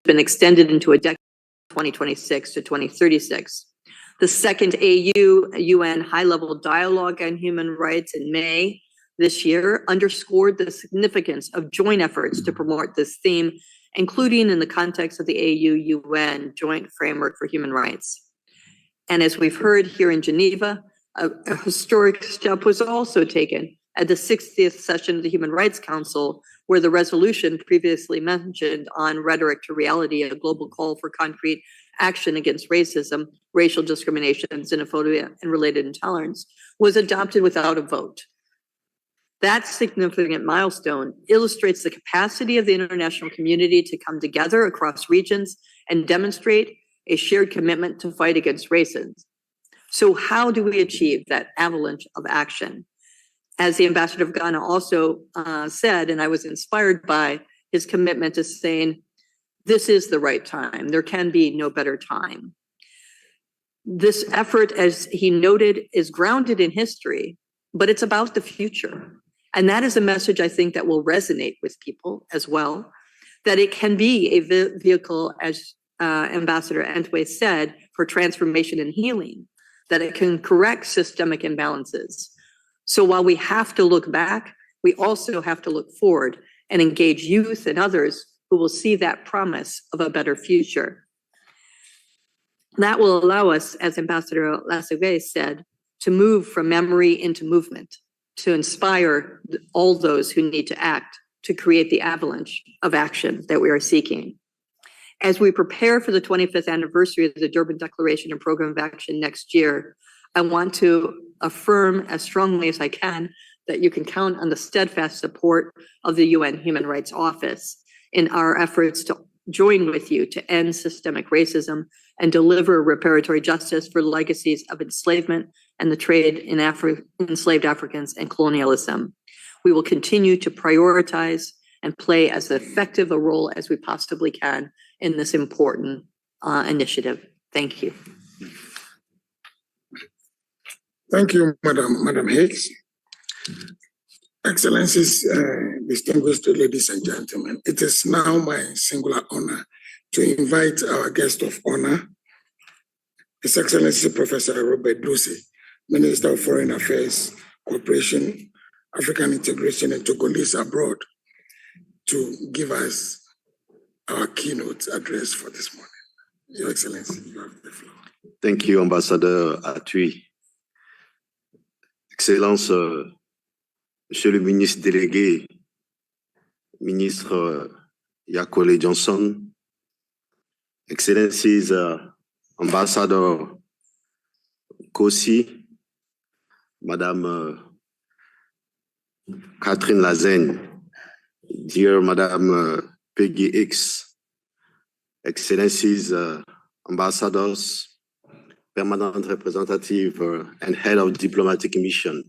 been extended into a decade, 2026 to 2036. The second AU-UN high-level dialogue on human rights in May this year underscored the significance of joint efforts to promote this theme, including in the context of the AU-UN Joint Framework for Human Rights. And as we've heard here in Geneva, a historic step was also taken at the 60th session of the Human Rights Council, where the resolution previously mentioned on rhetoric to reality, a global call for concrete action against racism, racial discrimination, xenophobia, and related intolerance, was adopted without a vote. That significant milestone illustrates the capacity of the international community to come together across regions and demonstrate a shared commitment to fight against racism. So how do we achieve that avalanche of action? As the ambassador of Ghana also said, and I was inspired by his commitment to saying, this is the right time. There can be no better time. This effort, as he noted, is grounded in history, but it's about the future. And that is a message I think that will resonate with people as well, that it can be a vehicle, as Ambassador Antwi said, for transformation and healing, that it can correct systemic imbalances. So while we have to look back, we also have to look forward and engage youth and others who will see that promise of a better future. That will allow us, as Ambassador Lassague said, to move from memory into movement, to inspire all those who need to act to create the avalanche of action that we are seeking. As we prepare for the 25th anniversary of the Durban Declaration and Program of Action next year, I want to affirm as strongly as I can that you can count on the steadfast support of the UN Human Rights Office in our efforts to join with you to end systemic racism and deliver reparatory justice for legacies of enslavement and the trade in enslaved Africans and colonialism. We will continue to prioritize and play as effective a role as we possibly can in this important initiative. Thank you. Thank you, Madam Hicks. Excellencies, distinguished ladies and gentlemen, it is now my singular honor to invite our guest of honor, His Excellency Professor Robert Dussey, Minister of Foreign Affairs, Cooperation, African Integration, and Togolese abroad, to give us our keynote address for this morning. Your Excellency, you have the floor. Thank you, Ambassador Antwi. Excellence, Monsieur le ministre délégué, Ministre Yakole Johnson, Excellencies, Ambassador Kosi, Madame Catherine Lazen, dear Madame Peggy X, Excellencies, Ambassadors, Permanent Representative and Head of Diplomatic Mission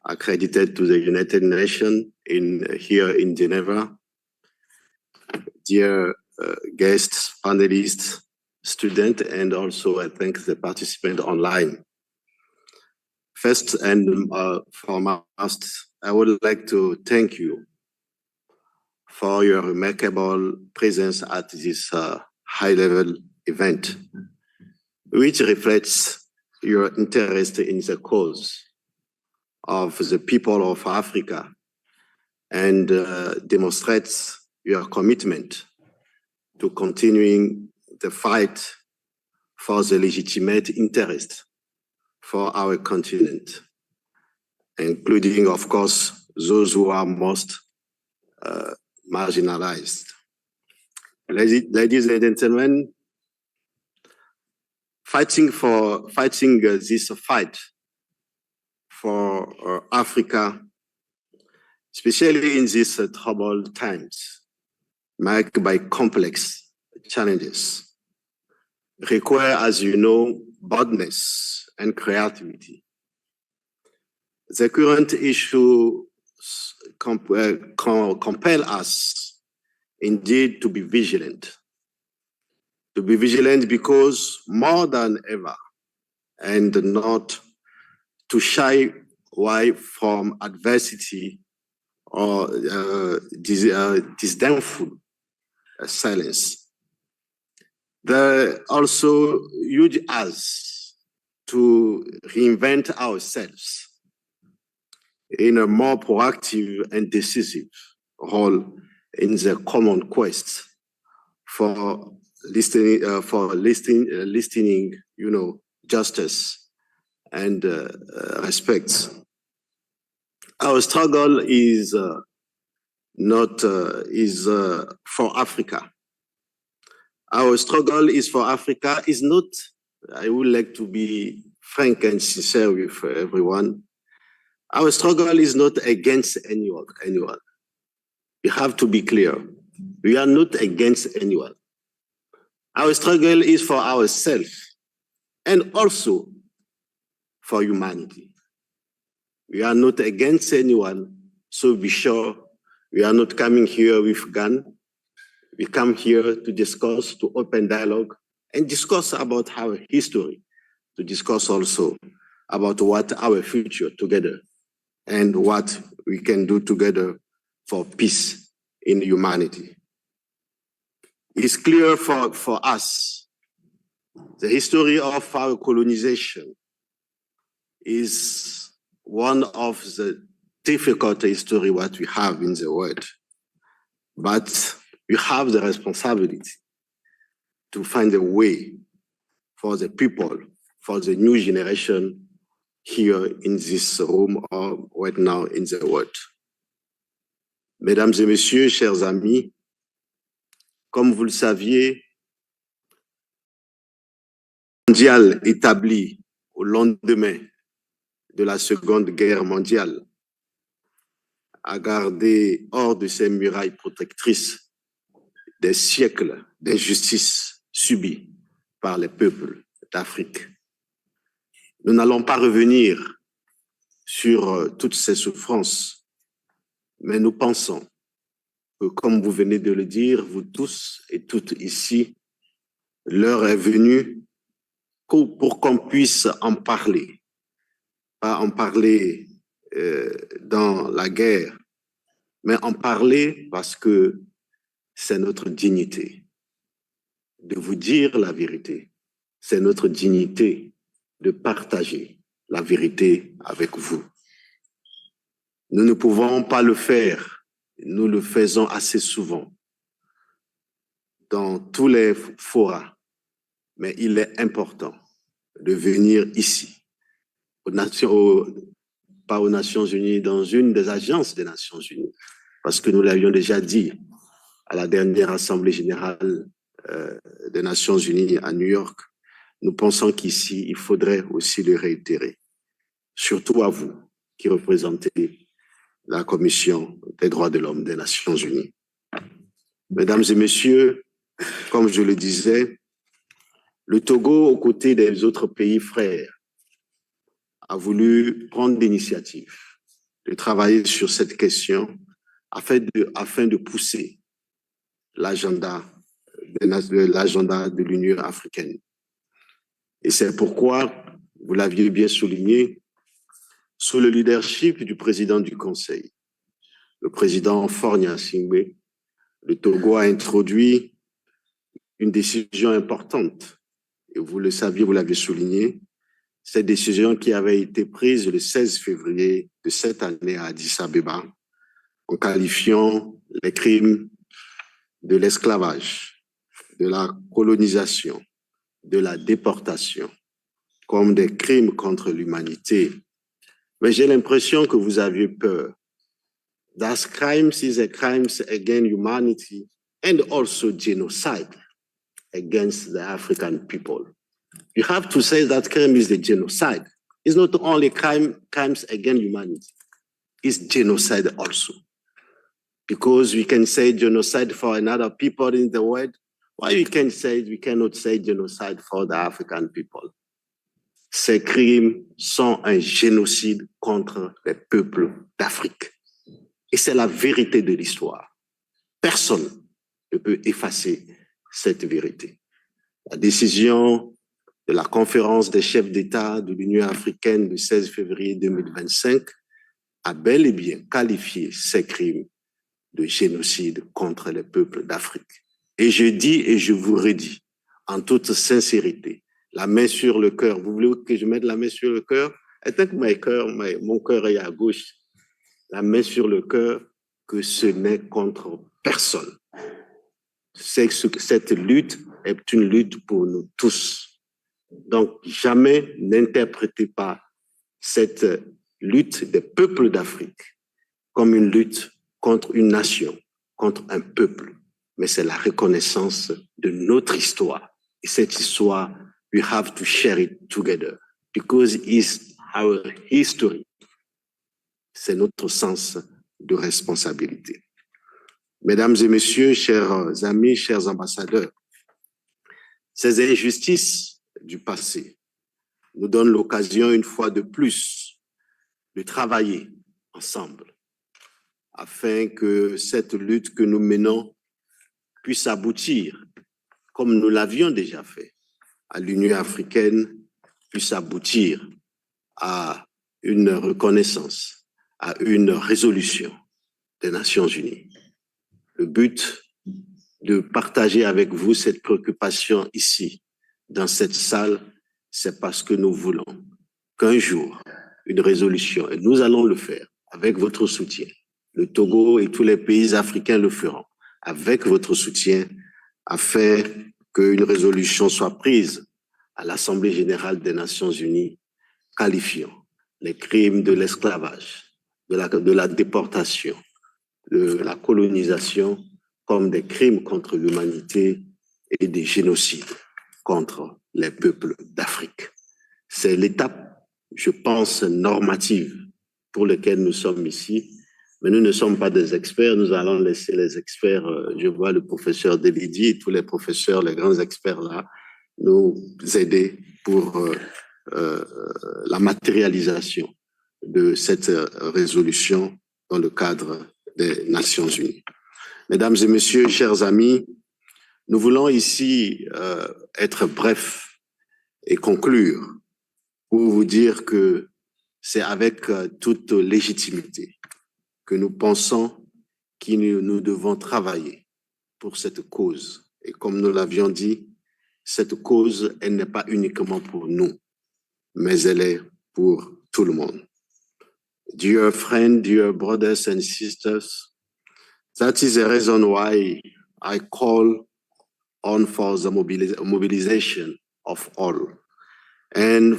accredited to the United Nations here in Geneva, dear guests, panelists, students, and also I thank the participants online. First and foremost, I would like to thank you for your remarkable presence at this high-level event, which reflects your interest in the cause of the people of Africa and demonstrates your commitment to continuing the fight for the legitimate interest for our continent, including, of course, those who are most marginalized. Ladies and gentlemen, fighting this fight for Africa, especially in these troubled times, marked by complex challenges, require, as you know, boldness and creativity. The current issue compel us indeed to be vigilant. To be vigilant because more than ever, and not to shy away from adversity or disdainful silence, There are also huge asks to reinvent ourselves in a more proactive and decisive role in the common quest for listening, justice and respect. Our struggle is for Africa. Our struggle is for Africa is not, I would like to be frank and sincere with everyone. Our struggle is not against anyone. We have to be clear. We are not against anyone. Our struggle is for ourselves and also for humanity. We are not against anyone, so be sure we are not coming here with gun. We come here to discuss, to open dialogue, and discuss about our history, to discuss also about what our future together and what we can do together for peace in humanity. It's clear for us, the history of our colonization is one of the difficult history what we have in the world. But we have the responsibility to find a way for the people, for the new generation here in this room or right now in the world. Mesdames et messieurs, chers amis, comme vous le saviez, mondial établi au lendemain de la Seconde Guerre mondiale a gardé hors de ses murailles protectrices des siècles d'injustice subies par les peuples d'Afrique. Nous n'allons pas revenir sur toutes ces souffrances, mais nous pensons que, comme vous venez de le dire, vous tous et toutes ici, l'heure est venue pour qu'on puisse en parler. Pas en parler dans la guerre, mais en parler parce que c'est notre dignité de vous dire la vérité. C'est notre dignité de partager la vérité avec vous. Nous ne pouvons pas le faire. Nous le faisons assez souvent dans tous les forats. Mais il est important de venir ici, pas aux Nations Unies, dans une des agences des Nations Unies, parce que nous l'avions déjà dit à la dernière Assemblée générale des Nations Unies à New York. Nous pensons qu'ici, il faudrait aussi le réitérer, surtout à vous qui représentez la Commission des droits de l'homme des Nations Unies. Mesdames et messieurs, comme je le disais, le Togo, aux côtés des autres pays frères, a voulu prendre l'initiative de travailler sur cette question afin de pousser l'agenda de l'Union africaine. Et c'est pourquoi, vous l'aviez bien souligné, sous le leadership du président du Conseil, le président Fornia Singbe, le Togo a introduit une décision importante. Et vous le saviez, vous l'avez souligné, cette décision qui avait été prise le 16 février de cette année à Addis Abeba, en qualifiant les crimes de l'esclavage, de la colonisation, de la déportation, comme des crimes contre l'humanité. Mais j'ai l'impression que vous aviez peur. That crimes is a crimes against humanity and also genocide against the African people. You have to say that crime is the genocide. It's not only crimes against humanity, it's genocide also. Because we can say genocide for another people in the world, why we cannot say genocide for the African people? Ces crimes sont un génocide contre les peuples d'Afrique. Et c'est la vérité de l'histoire. Personne ne peut effacer cette vérité. La décision de la conférence des chefs d'État de l'Union africaine du 16 février 2025 a bel et bien qualifié ces crimes de génocide contre les peuples d'Afrique. Et je dis et je vous redis, en toute sincérité, la main sur le cœur. Vous voulez que je mette la main sur le cœur? I think mon cœur est à gauche. La main sur le cœur, que ce n'est contre personne. Cette lutte est une lutte pour nous tous. Donc, jamais n'interprétez pas cette lutte des peuples d'Afrique comme une lutte contre une nation, contre un peuple. Mais c'est la reconnaissance de notre histoire. Et cette histoire, we have to share it together because it's our history. C'est notre sens de responsabilité. Mesdames et messieurs, chers amis, chers ambassadeurs, ces injustices du passé nous donnent l'occasion, une fois de plus, de travailler ensemble afin que cette lutte que nous menons puisse aboutir, comme nous l'avions déjà fait, à l'Union africaine, puisse aboutir à une reconnaissance, à une résolution des Nations unies. Le but de partager avec vous cette préoccupation ici, dans cette salle, c'est parce que nous voulons qu'un jour, une résolution, et nous allons le faire avec votre soutien. Le Togo et tous les pays africains le feront avec votre soutien afin qu'une résolution soit prise à l'Assemblée générale des Nations unies qualifiant les crimes de l'esclavage, de la déportation, de la colonisation comme des crimes contre l'humanité et des génocides contre les peuples d'Afrique. C'est l'étape, je pense, normative pour laquelle nous sommes ici. Mais nous ne sommes pas des experts, nous allons laisser les experts, je vois le professeur Delidi et tous les professeurs, les grands experts là, nous aider pour la matérialisation de cette résolution dans le cadre des Nations unies. Mesdames et messieurs, chers amis, nous voulons ici être brefs et conclure pour vous dire que c'est avec toute légitimité que nous pensons que nous devons travailler pour cette cause. Et comme nous l'avions dit, cette cause, elle n'est pas uniquement pour nous, mais elle est pour tout le monde. Dear friends, dear brothers and sisters, that is the reason why I call on for the mobilization of all and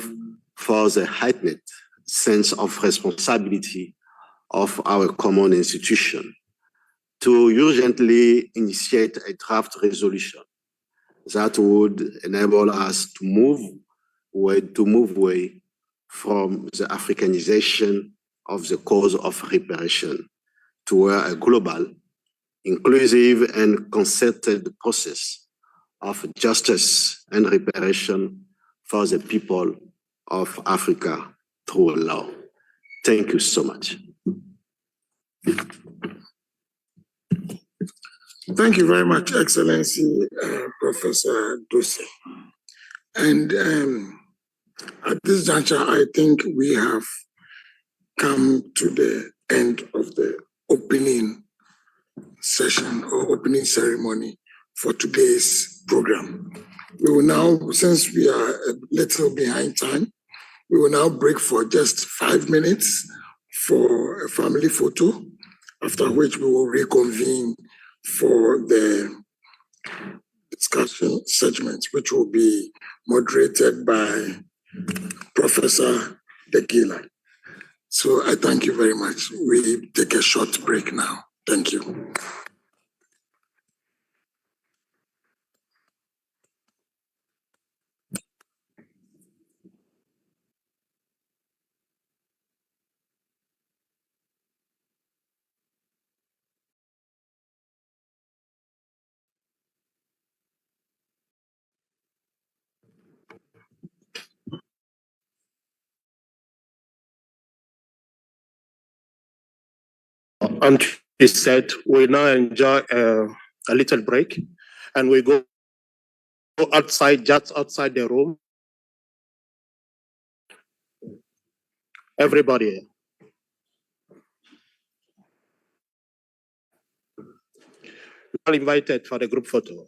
for the heightened sense of responsibility of our common institution to urgently initiate a draft resolution that would enable us to move away from the Africanization of the cause of reparation toward a global, inclusive and concerted process of justice and reparation for the people of Africa through law. Thank you so much. Thank you very much, Excellency, Professor Dose. And at this juncture, I think we have come to the end of the opening session or opening ceremony for today's program. We will now, since we are a little behind time, we will now break for just 5 minutes for a family photo, after which we will reconvene for the discussion segment, which will be moderated by Professor Degila. So I thank you very much. We take a short break now. Thank you. And he said, we now enjoy a little break and we go outside, just outside the room. Everybody. You are invited for the group photo.